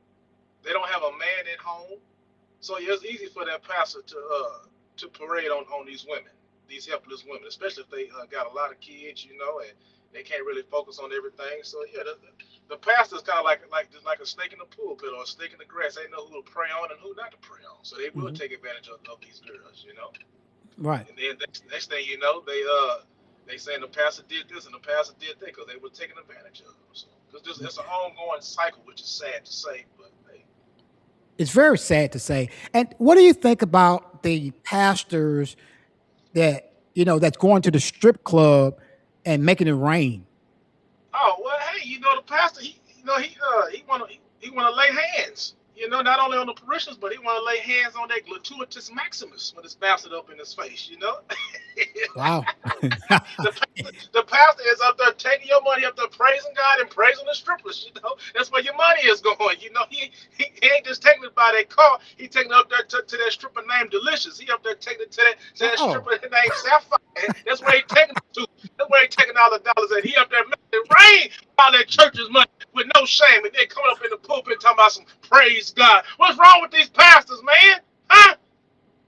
They don't have a man at home, so yeah, it's easy for that pastor to parade on these women, these helpless women, especially if they got a lot of kids, and they can't really focus on everything. So yeah, the pastor's kind of like a snake in the pulpit or a snake in the grass. They know who to prey on and who not to prey on. So they will take advantage of these girls. Right. And then next thing you know, they saying the pastor did this and the pastor did that because they were taking advantage of them. So it's an ongoing cycle, which is sad to say, but hey. It's very sad to say. And what do you think about the pastors that that's going to the strip club and making it rain? Oh well, hey, the pastor, he want to lay hands. Not only on the parishioners, but he want to lay hands on that gratuitous maximus when it's bouncing up in his face. Wow. the pastor is up there taking your money up there, praising God and praising the strippers. That's where your money is going. He ain't just taking it by that car. He taking it up there to that stripper named Delicious. He up there taking it to that stripper named Sapphire. That's where he taking it to. That's where he taking all the dollars and he up there making it rain all that church's money with no shame. And then coming up in the pulpit talking about some praise God. What's wrong with these pastors, man? Huh?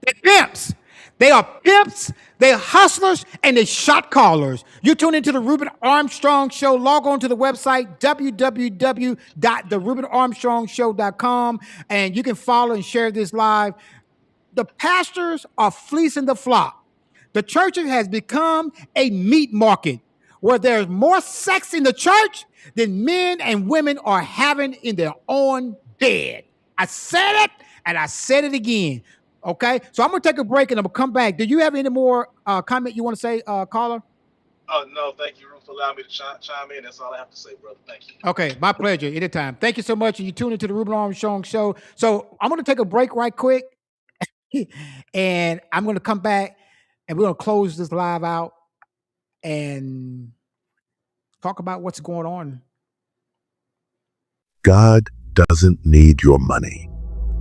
They're pimps. They are pimps, they're hustlers, and they're shot callers. You tune into the Ruben Armstrong Show. Log on to the website, www.therubenarmstrongshow.com, and you can follow and share this live. The pastors are fleecing the flock. The church has become a meat market where there's more sex in the church than men and women are having in their own bed. I said it, and I said it again. Okay, so I'm going to take a break and I'm going to come back. Do you have any more comment you want to say, caller? Oh, no, thank you, Ruth, for allowing me to chime in. That's all I have to say, brother. Thank you. Okay, my pleasure. Anytime. Thank you so much. And you tune into the Ruben Armstrong Show. So I'm going to take a break right quick. And I'm going to come back and we're going to close this live out and talk about what's going on. God doesn't need your money.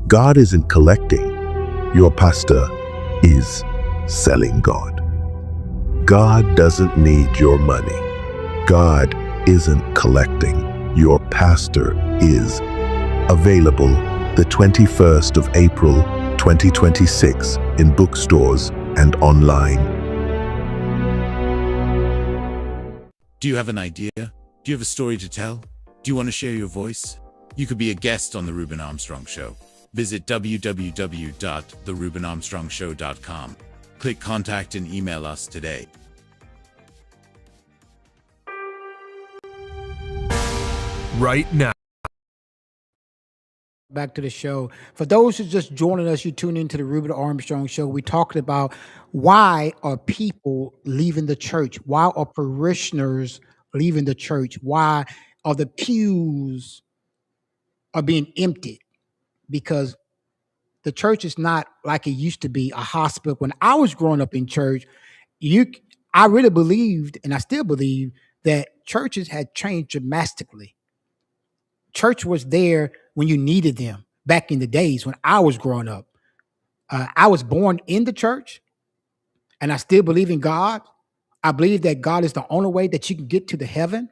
God isn't collecting. Your pastor is selling God. God doesn't need your money. God isn't collecting. Your pastor is. Available the 21st of April, 2026 in bookstores and online. Do you have an idea? Do you have a story to tell? Do you want to share your voice? You could be a guest on The Ruben Armstrong Show. Visit www.therubenarmstrongshow.com. Click contact and email us today. Right now. Back to the show. For those who just joining us, you tune into the Ruben Armstrong Show. We talked about why are people leaving the church? Why are parishioners leaving the church? Why are the pews are being emptied? Because the church is not like it used to be a hospital. When I was growing up in church, you I really believed, and I still believe, that churches had changed dramatically. Church was there when you needed them back in the days when I was growing up. I was born in the church, and I still believe in God. I believe that God is the only way that you can get to the heaven.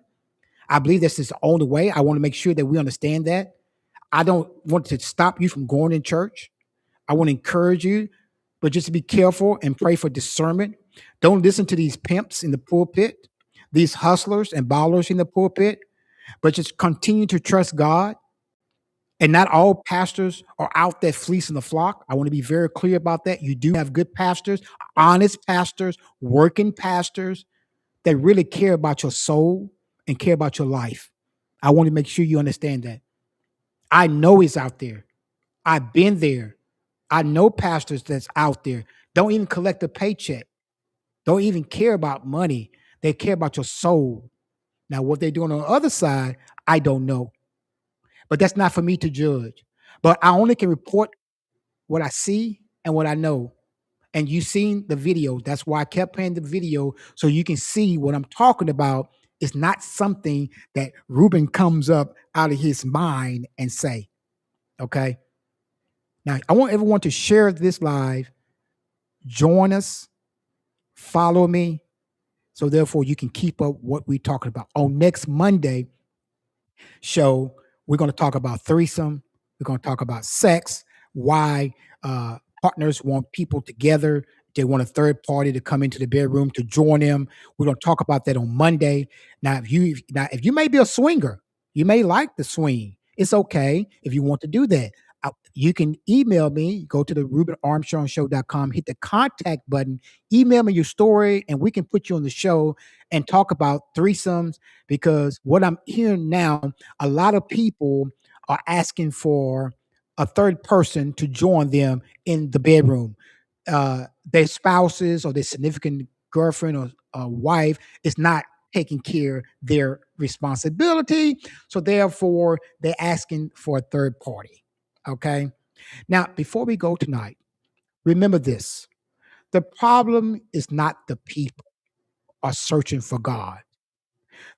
I believe this is the only way. I want to make sure that we understand that. I don't want to stop you from going in church. I want to encourage you, but just be careful and pray for discernment. Don't listen to these pimps in the pulpit, these hustlers and ballers in the pulpit, but just continue to trust God. And not all pastors are out there fleecing the flock. I want to be very clear about that. You do have good pastors, honest pastors, working pastors that really care about your soul and care about your life. I want to make sure you understand that. I know it's out there. I've been there. I know pastors that's out there. Don't even collect a paycheck. Don't even care about money. They care about your soul. Now, what they're doing on the other side, I don't know. But that's not for me to judge. But I only can report what I see and what I know. And you seen the video. That's why I kept playing the video so you can see what I'm talking about. It's not something that Ruben comes up out of his mind and say. Okay. Now I want everyone to share this live, join us, follow me, so therefore you can keep up what we're talking about. On next Monday show, we're going to talk about threesome. We're going to talk about sex, why partners want people together. They want a third party to come into the bedroom to join them. We're going to talk about that on Monday. If you may be a swinger, you may like the swing. It's okay if you want to do that. You can email me, go to the RubenArmstrongShow.com, hit the contact button, email me your story, and we can put you on the show and talk about threesomes. Because what I'm hearing now, a lot of people are asking for a third person to join them in the bedroom. Their spouses or their significant girlfriend or wife is not taking care their responsibility. So therefore, they're asking for a third party. Okay. Now, before we go tonight, remember this. The problem is not the people are searching for God.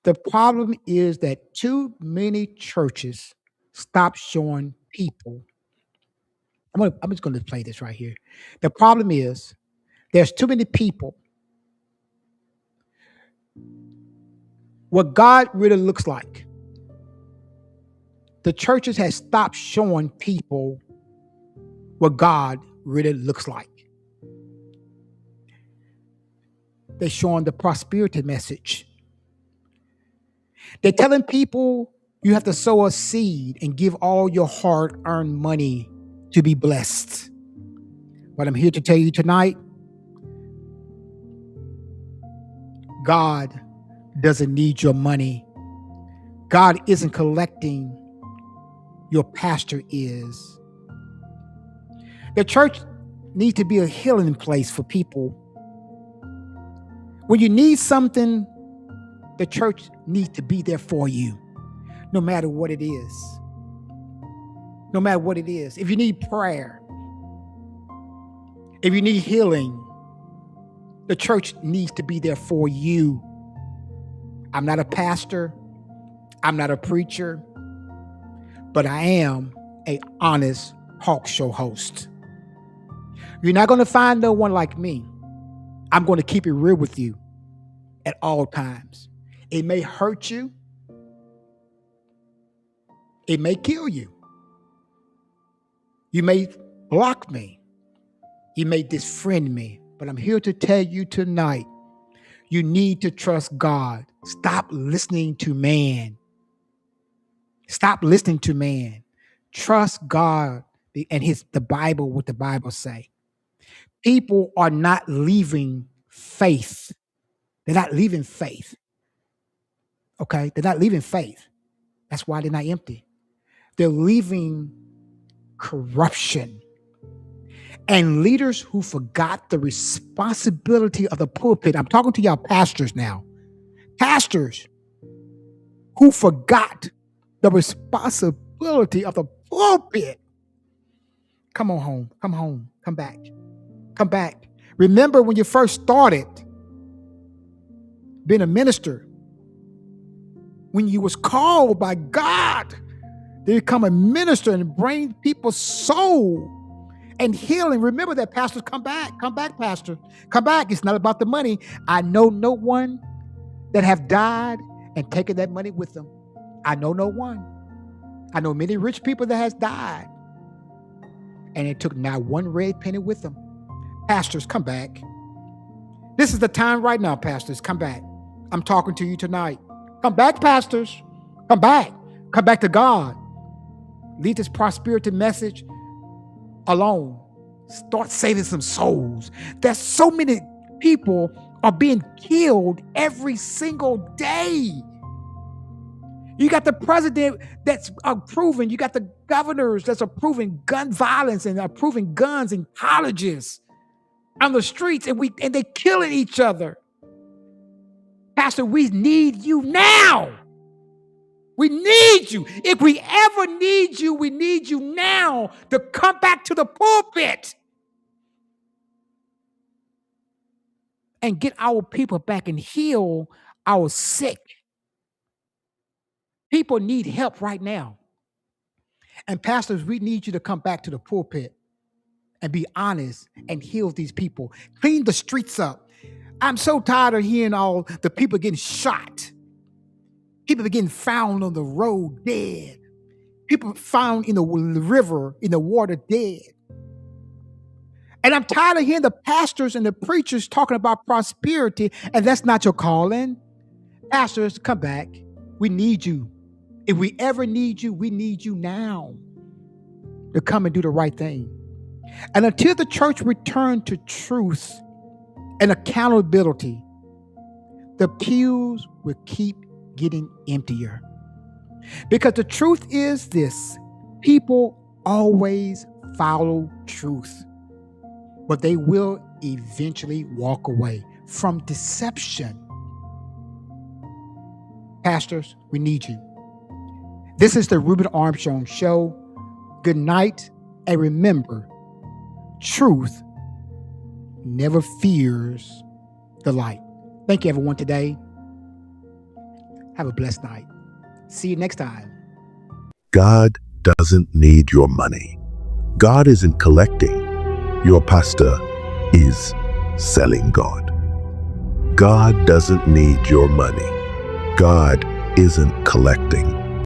The problem is that too many churches stop showing people. I'm just going to play this right here. The problem is there's too many people. What God really looks like. The churches have stopped showing people what God really looks like. They're showing the prosperity message. They're telling people you have to sow a seed and give all your hard-earned money to be blessed. But I'm here to tell you tonight, God doesn't need your money. God isn't collecting. Your pastor is. The church needs to be a healing place for people. When you need something, the church needs to be there for you, no matter what it is. No matter what it is. If you need prayer, if you need healing, the church needs to be there for you. I'm not a pastor. I'm not a preacher, but I am an honest talk show host. You're not going to find no one like me. I'm going to keep it real with you at all times. It may hurt you. It may kill you. You may block me. You may disfriend me. But I'm here to tell you tonight, you need to trust God. Stop listening to man. Stop listening to man. Trust God and the Bible, what the Bible say. People are not leaving faith. They're not leaving faith. Okay? They're not leaving faith. That's why they're not empty. They're leaving corruption, and leaders who forgot the responsibility of the pulpit. I'm talking to y'all pastors now. Pastors who forgot the responsibility of the pulpit. Come on home. Come home. Come back. Come back. Remember when you first started being a minister, when you was called by God to become a minister and bring people's soul and healing. Remember that, pastors. Come back, pastor. Come back. It's not about the money. I know no one that have died and taken that money with them. I know no one. I know many rich people that has died and it took not one red penny with them. Pastors, come back. This is the time right now, pastors. Come back. I'm talking to you tonight. Come back, pastors. Come back. Come back to God. Leave this prosperity message alone. Start saving some souls. There's so many people are being killed every single day. You got the president that's approving. You got the governors that's approving gun violence and approving guns in colleges, on the streets, and they're killing each other. Pastor, we need you now. We need you. If we ever need you, we need you now to come back to the pulpit and get our people back and heal our sick. People need help right now. And pastors, we need you to come back to the pulpit and be honest and heal these people. Clean the streets up. I'm so tired of hearing all the people getting shot. People getting found on the road dead. People found in the river, in the water dead. And I'm tired of hearing the pastors and the preachers talking about prosperity, and that's not your calling. Pastors, come back. We need you. If we ever need you, we need you now to come and do the right thing. And until the church returns to truth and accountability, the pews will keep getting emptier. Because the truth is this: people always follow truth, but they will eventually walk away from deception. Pastors, we need you. This is the Reuben Armstrong Show. Good night, and remember, truth never fears the light. Thank you, everyone, today. Have a blessed night. See you next time. God doesn't need your money. God isn't collecting. Your pastor is selling God. God doesn't need your money. God isn't collecting.